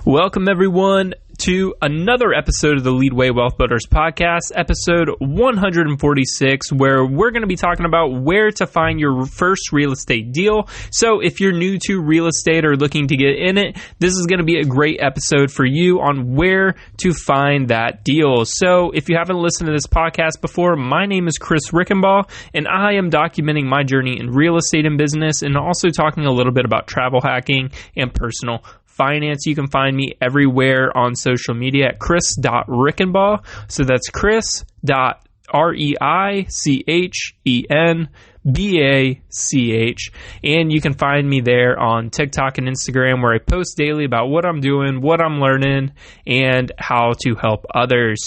Welcome, everyone, to another episode of the Leadway Wealth Builders podcast, episode 146, where we're going to be talking about where to find your first real estate deal. So if you're new to real estate or looking to get in it, this is going to be a great episode for you on where to find that deal. So if you haven't listened to this podcast before, my name is Chris Rickenbaugh, and I am documenting my journey in real estate and business, and also talking a little bit about travel hacking and personal finance. You can find me everywhere on social media at chris.rickenbaugh. So that's chris.REICHENBACH. And you can find me there on TikTok and Instagram, where I post daily about what I'm doing, what I'm learning, and how to help others.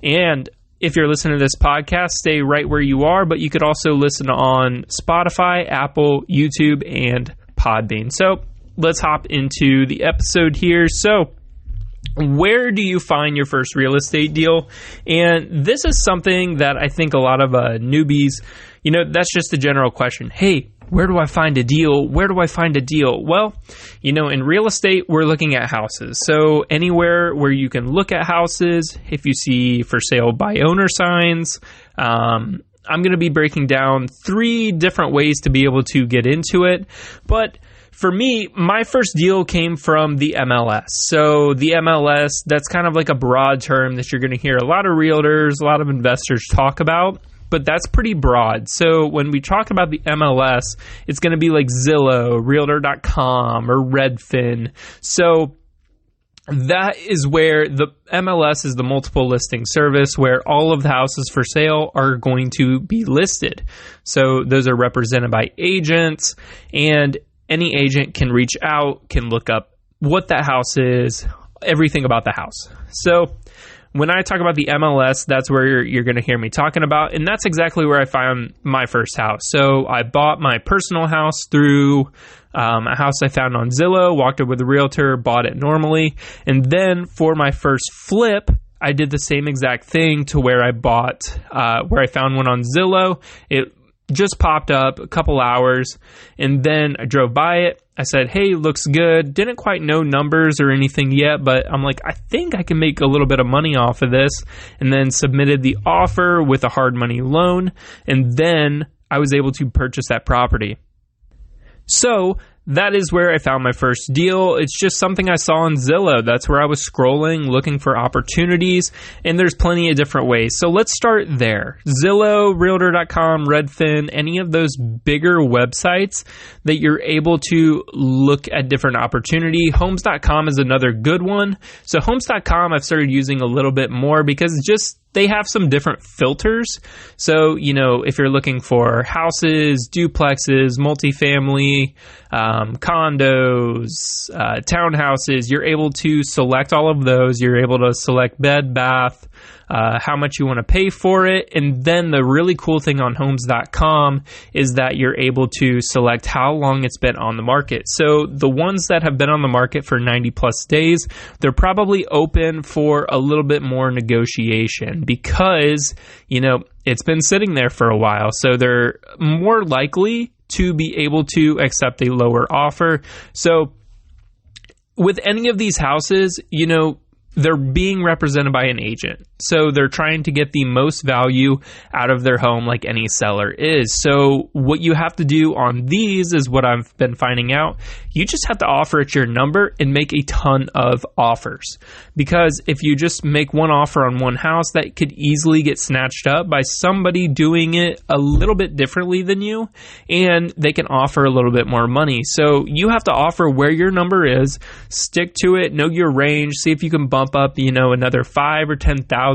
And if you're listening to this podcast, stay right where you are, but you could also listen on Spotify, Apple, YouTube, and Podbean. So let's hop into the episode here. So where do you find your first real estate deal? And this is something that I think a lot of newbies, that's just a general question. Hey, where do I find a deal? Where do I find a deal? Well, in real estate, we're looking at houses. So anywhere where you can look at houses, if you see for sale by owner signs, I'm going to be breaking down 3 different ways to be able to get into it. But for me, my first deal came from the MLS. So the MLS, that's kind of like a broad term that you're going to hear a lot of realtors, a lot of investors talk about, but that's pretty broad. So when we talk about the MLS, it's going to be like Zillow, Realtor.com, or Redfin. So that is where the MLS is, the multiple listing service, where all of the houses for sale are going to be listed. So those are represented by agents, and any agent can reach out, can look up what that house is, everything about the house. So when I talk about the MLS, that's where you're going to hear me talking about, and that's exactly where I found my first house. So I bought my personal house through a house I found on Zillow, walked up with a realtor, bought it normally, and then for my first flip, I did the same exact thing to where I bought, where I found one on Zillow. It just popped up a couple hours, and then I drove by it. I said, hey, looks good. Didn't quite know numbers or anything yet, but I'm like, I think I can make a little bit of money off of this, and then submitted the offer with a hard money loan, and then I was able to purchase that property. So that is where I found my first deal. It's just something I saw on Zillow. That's where I was scrolling, looking for opportunities, and there's plenty of different ways. So let's start there. Zillow, Realtor.com, Redfin, any of those bigger websites that you're able to look at different opportunity. Homes.com is another good one. So Homes.com I've started using a little bit more because they have some different filters. So, if you're looking for houses, duplexes, multifamily, condos, townhouses, you're able to select all of those. You're able to select bed, bath, how much you want to pay for it. And then the really cool thing on Homes.com is that you're able to select how long it's been on the market. So the ones that have been on the market for 90 plus days, they're probably open for a little bit more negotiation because, it's been sitting there for a while. So they're more likely to be able to accept a lower offer. So with any of these houses, they're being represented by an agent. So they're trying to get the most value out of their home like any seller is. So what you have to do on these is what I've been finding out. You just have to offer at your number and make a ton of offers. Because if you just make one offer on one house, that could easily get snatched up by somebody doing it a little bit differently than you, and they can offer a little bit more money. So you have to offer where your number is, stick to it, know your range, see if you can bump up, another 5 or 10,000.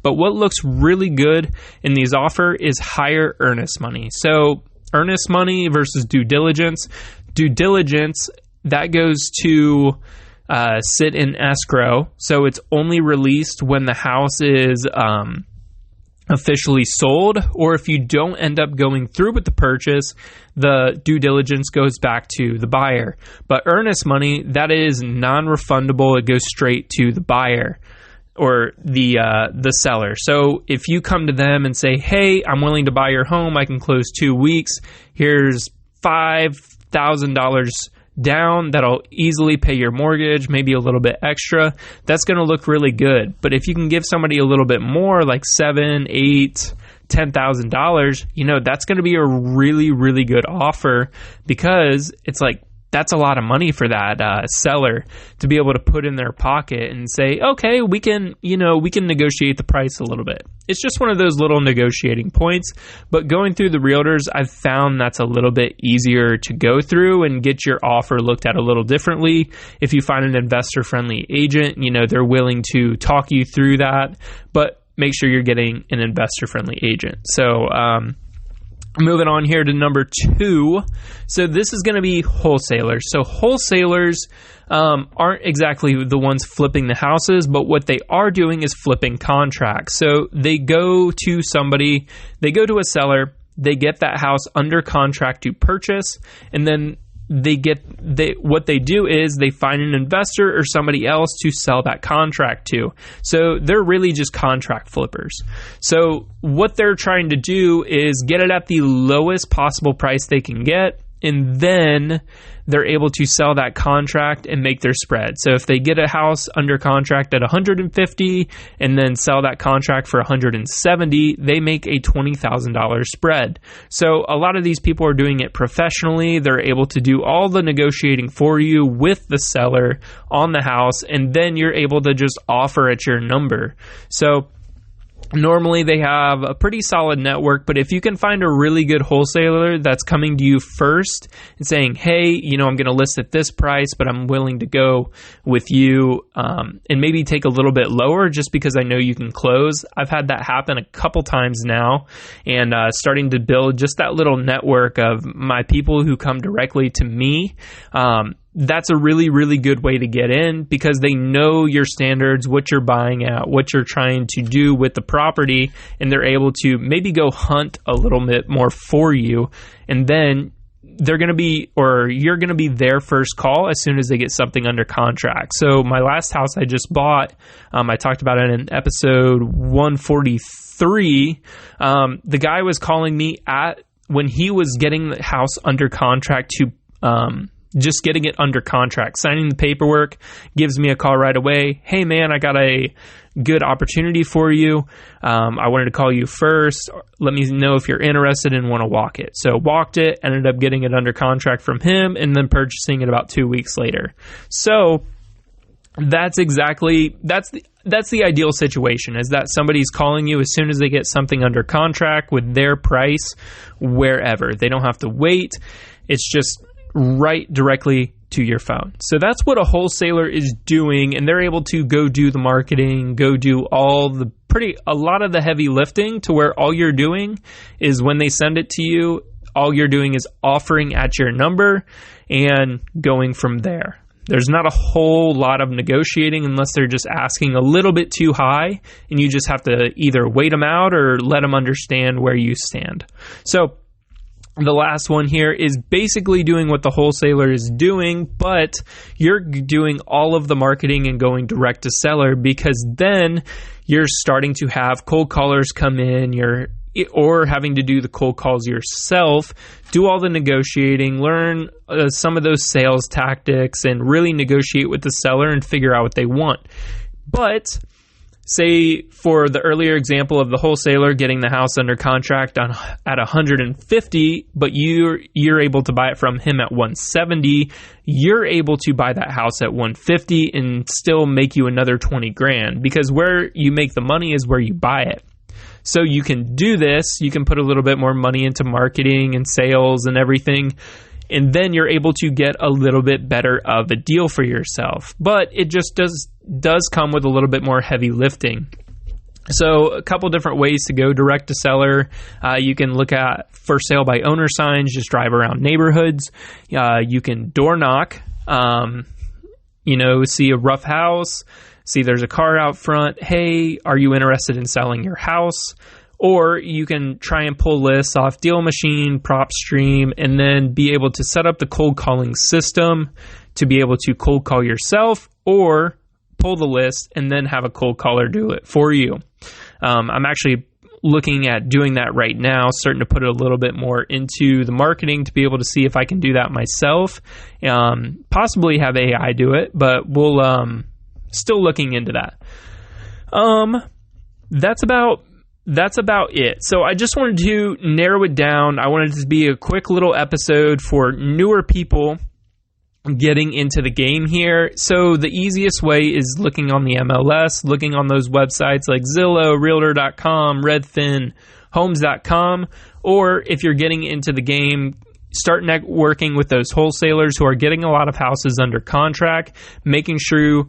But what looks really good in these offer is higher earnest money. So earnest money versus due diligence. Due diligence, that goes to sit in escrow. So it's only released when the house is officially sold, or if you don't end up going through with the purchase, the due diligence goes back to the buyer. But earnest money, that is non-refundable. It goes straight to the buyer or the seller. So if you come to them and say, hey, I'm willing to buy your home, I can close 2 weeks, here's $5,000 down that'll easily pay your mortgage, maybe a little bit extra, that's going to look really good. But if you can give somebody a little bit more, like $7,000, $8,000, $10,000, that's going to be a really, really good offer, because it's like, that's a lot of money for that seller to be able to put in their pocket and say, okay, we can negotiate the price a little bit. It's just one of those little negotiating points. But going through the realtors, I've found that's a little bit easier to go through and get your offer looked at a little differently. If you find an investor-friendly agent, they're willing to talk you through that, but make sure you're getting an investor-friendly agent. So, moving on here to number 2. So this is going to be wholesalers. So wholesalers aren't exactly the ones flipping the houses, but what they are doing is flipping contracts. So they go to somebody, they go to a seller, they get that house under contract to purchase, and then what they do is they find an investor or somebody else to sell that contract to. So they're really just contract flippers. So what they're trying to do is get it at the lowest possible price they can get, and then they're able to sell that contract and make their spread. So if they get a house under contract at $150 and then sell that contract for $170, they make a $20,000 spread. So a lot of these people are doing it professionally. They're able to do all the negotiating for you with the seller on the house, and then you're able to just offer at your number. So normally they have a pretty solid network, but if you can find a really good wholesaler that's coming to you first and saying, hey, I'm going to list at this price, but I'm willing to go with you and maybe take a little bit lower just because I know you can close. I've had that happen a couple times now, and starting to build just that little network of my people who come directly to me. That's a really, really good way to get in, because they know your standards, what you're buying at, what you're trying to do with the property, and they're able to maybe go hunt a little bit more for you. And then you're going to be their first call as soon as they get something under contract. So my last house I just bought, I talked about it in episode 143. The guy was calling me when he was getting the house under contract to, just getting it under contract, signing the paperwork, gives me a call right away. Hey man, I got a good opportunity for you. I wanted to call you first. Let me know if you're interested and want to walk it. So walked it, ended up getting it under contract from him, and then purchasing it about 2 weeks later. So that's the ideal situation, is that somebody's calling you as soon as they get something under contract with their price wherever. They don't have to wait. It's just right directly to your phone. So that's what a wholesaler is doing, and they're able to go do the marketing, go do a lot of the heavy lifting, to where all you're doing is when they send it to you, all you're doing is offering at your number and going from there. There's not a whole lot of negotiating unless they're just asking a little bit too high, and you just have to either wait them out or let them understand where you stand. So the last one here is basically doing what the wholesaler is doing, but you're doing all of the marketing and going direct to seller, because then you're starting to have cold callers come in, or having to do the cold calls yourself, do all the negotiating, learn some of those sales tactics, and really negotiate with the seller and figure out what they want. But say for the earlier example of the wholesaler getting the house under contract at $150, but you're able to buy it from him at $170, you're able to buy that house at $150 and still make you another $20,000, because where you make the money is where you buy it. So you can do this, you can put a little bit more money into marketing and sales and everything, and then you're able to get a little bit better of a deal for yourself. But it just does come with a little bit more heavy lifting. So a couple different ways to go direct to seller. You can look at for sale by owner signs, just drive around neighborhoods. You can door knock, see a rough house, see there's a car out front. Hey, are you interested in selling your house? Or you can try and pull lists off Deal Machine, PropStream, and then be able to set up the cold calling system to be able to cold call yourself, or pull the list and then have a cold caller do it for you. I'm actually looking at doing that right now, starting to put a little bit more into the marketing to be able to see if I can do that myself. Possibly have AI do it, but we'll still looking into that. That's about it. So I just wanted to narrow it down. I wanted it to be a quick little episode for newer people getting into the game here. So the easiest way is looking on the MLS, looking on those websites like Zillow, Realtor.com, Redfin, Homes.com, or if you're getting into the game, start networking with those wholesalers who are getting a lot of houses under contract, making sure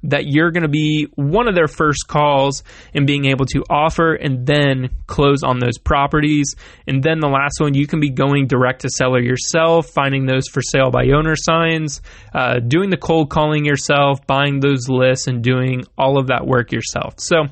that you're going to be one of their first calls and being able to offer and then close on those properties. And then the last one, you can be going direct to seller yourself, finding those for sale by owner signs, doing the cold calling yourself, buying those lists, and doing all of that work yourself. So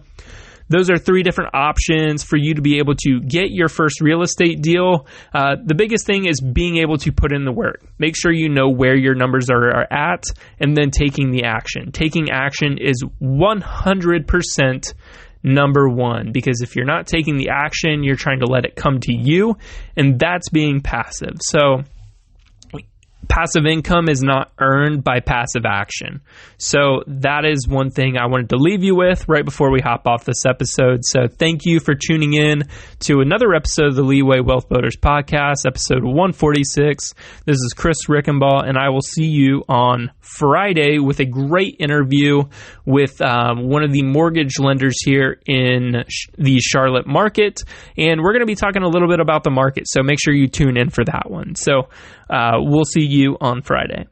those are 3 different options for you to be able to get your first real estate deal. The biggest thing is being able to put in the work. Make sure you know where your numbers are at, and then taking the action. Taking action is 100% number one, because if you're not taking the action, you're trying to let it come to you, and that's being passive. So passive income is not earned by passive action. So that is one thing I wanted to leave you with right before we hop off this episode. So thank you for tuning in to another episode of the Leeway Wealth Builders Podcast, episode 146. This is Chris Rickenbaugh, and I will see you on Friday with a great interview with one of the mortgage lenders here in the Charlotte market. And we're going to be talking a little bit about the market, so make sure you tune in for that one. So we'll see you on Friday.